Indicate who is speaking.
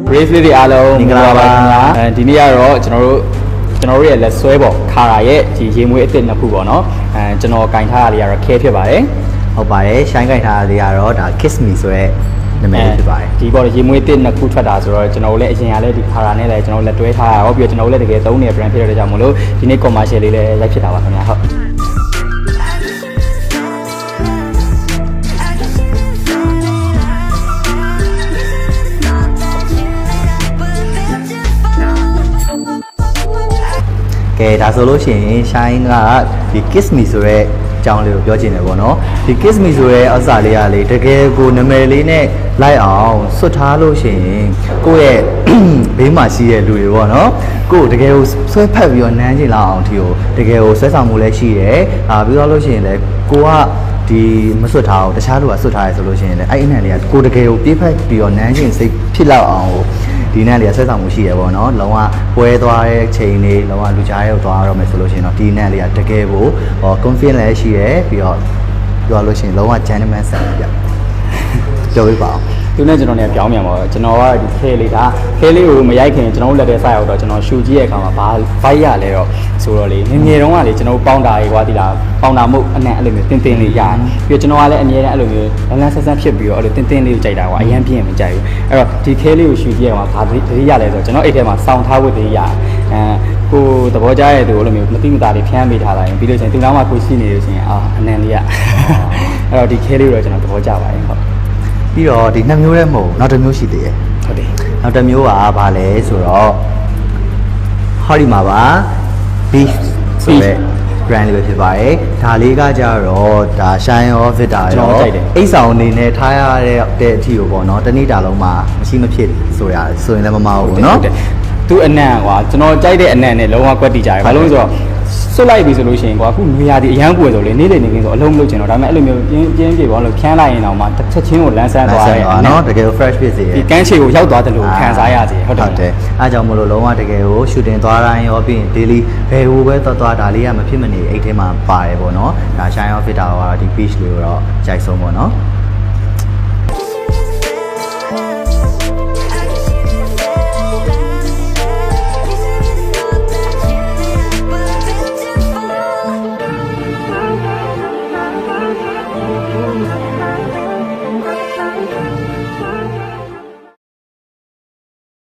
Speaker 1: Brave လေးတွေအားလုံးမင်္ဂလာပါခင်ဗျာဒီနေ့ကတော့ကျွန်တော်တို့ရဲ့လက်ဆွဲပေါ့ခါရာရဲ့ဒီရေမွေးအစ်စ်နှစ်ခုပေါ့နော်ကျွန်တော်ကင်ထားတာတွေကတော့ခဲဖြစ်ပါတယ်
Speaker 2: ဟုတ်ပါတယ်ရှိုင်းကင်ထားတာတွေကတော့ဒါ Kiss Me ဆိုရဲနာမည်ဖြစ်ပါတယ်
Speaker 1: ဒီပေါ့ရေမွေးအစ်စ်နှစ်ခုထွက်တာဆိုတော့ကျွန်တော်တို့လည်းအရင်ကလည်းဒီခါရာနဲ့လည်းကျွန်တော်လက်တွဲထားတာဟောပြီးတော့ကျွန်တော်တို့လည်းတကယ်သုံးနေတဲ့ brand ဖြစ်တဲ့ကြောင့်မလို့ဒီနေ့ commercial လေးလည်းရိုက်ဖြစ်တာပါခင်ဗျာဟုတ်
Speaker 2: ကဲဒါဆိုလို့ရှိရင် Shine ကဒီ Kiss Me ဆိုရဲအကြောင်းလေးကိုပြောချင်တယ်ပေါ့နော်ဒီ Kiss Me ဆိုရဲအစားလေးကလေတကယ်ကိုနာမည်လေးနဲ့လိုက်အောင်စွတ်ထားလို့ရှိရင်ကိုယ့်ရဲ့ဘေးမှာရှိတဲ့လူတွေပေါ့နော်ကိုယ်တကယ်ကိုဆွဲဖက်ပြီးတော့နမ်းချင်လောက်အောင်ဒီကိုတကယ်ကိုဆွဲဆောင်မှုလည်းရှိတယ်ပြီးတော့လို့ရှိရင်လည်းကိုကဒီမစွတ်ထားအောင်တခြားလူကစွတ်ထားရဲဆိုလို့ရှိရင်လည်းအဲ့အနံလေးကကိုတကယ်ကိုပြေးဖက်ပြီးတော့နမ်းချင်စိတ်ဖြစ်လောက်အောင်ဒီနံလေးကဆွဲဆောင်မှုရှိရပေါ့နော်လုံးဝပွဲသွားတဲ့ချိန်လေးလုံးဝလူကြားရောက်သွားရမယ်ဆိုလို့ရှိရင်တော့ဒီနံလေးကတကယ်ကို confidence လည်းရှိတယ်ပြီးတော့ပြောလို့ရှိရင်လုံးဝ gentleman ဆန်ပြပြောပြပါအောင်
Speaker 1: သူနဲ့ကျွန်တော်နဲ့ပြောင်းပြန်ပါတော့ကျွန်တော်ကဒီခဲလေးကိုမရိုက်ခင်ကျွန်တော်လက်ထဲဆက်ရောက်တော့ကျွန်တော်ရှူကြည့်ရဲ့အခါမှာဘာ vibe ရလဲတော့ဆိုတော့လေငယ်ငယ်တုန်းကလေကျွန်တော်ပေါင်းတာကြီးကွာဒီလားပေါင်းတာမှုအနံ့အဲ့လိုမျိုးတင်းတင်းလေးရတယ်ပြီးတော့ကျွန်တော်ကလည်းအမြဲတမ်းအဲ့လိုမျိုးလန်းဆန်းဆန်းဖြစ်ပြီးတော့အဲ့လိုတင်းတင်းလေးကိုကြိုက်တာကွာအရင်ပြင်းရင်မကြိုက်ဘူးအဲ့တော့ဒီခဲလေးကိုရှူကြည့်ရဲ့အခါမှာဘာသတိရလဲဆိုတော့ကျွန်တော်အိတ်ထဲမှာစောင်းထားဖို့တည်းရတယ်ကိုသဘောကျရဲ့သူအဲ့လိုမျိုးမတိမတာတွေဖျန်းပေးထားလိုက်ရင်ပြီးလို့ရှိရင်သူနောက်မှကိုရှိနေလို့ရှိရင်အနံ့လေးရအဲ့တော့ဒီခဲလေးကိုတော့ကျွန်တော်သဘောကျပါတယ်ဟုတ်
Speaker 2: ပြီးတော့ဒီနှစ်မျိုးလည်းမဟုတ်နောက်တစ်မျိုးရှိသေးတယ်
Speaker 1: ဟုတ်တယ်
Speaker 2: နောက်တစ်မျိုးကဘာလဲဆိုတော့ဟောဒီမှာပါ beef ဆိုတဲ့ brand လေးပဲဖြစ်ပါတယ်ဒါလေးကကြတော့ဒါ Shine of Vita ရောအိတ်ဆောင်အနေနဲ့ထားရတဲ့အထီကိုပေါ့နော်တနေ့တာလုံးမှာမရှိမဖြစ်ဆိုရင်လည်းမမဟုတ်ဘူးเนาะ
Speaker 1: သူအနံ့ကွာကျွန်တော်ကြိုက်တဲ့အနံ့နဲ့လုံးဝကွက်တီကြတယ်ဘာလို့လဲဆိုတော့စွတ်လိုက်ပြီဆိုလို့ရှိရင်ကွာအခုနွေရာသီအရန်ပူဆိုလေနေ့လေနေခင်းဆိုအလုံးမလုပ်ချင်တော့ဒါပေမဲ့အဲ့လိုမျိုးပြင်းပြေပေါ့လို့ဖြန်းလိုက်ရင်တော့မှတစ်ချက်ချင်းကိုလန်းဆန်းသွားတယ်
Speaker 2: เนาะတကယ် fresh ဖြစ်စေ
Speaker 1: ဒီကန်းချေကိုရောက်သွားတယ်လို့ခံစားရစေ
Speaker 2: ဟုတ်တယ်အားကြောင့်မလို့လုံးဝတကယ်ကို shooting သွားတိုင်းရောပြီးရင် daily ဘယ်ဟိုပဲသွားဒါလေးကမဖြစ်မနေအိတ်ထဲမှာပါတယ်ပေါ့เนาะဒါ Shine of Vita ကတော့ဒီ beach လေးကိုတော့ကြိုက်ဆုံးပေါ့เนาะ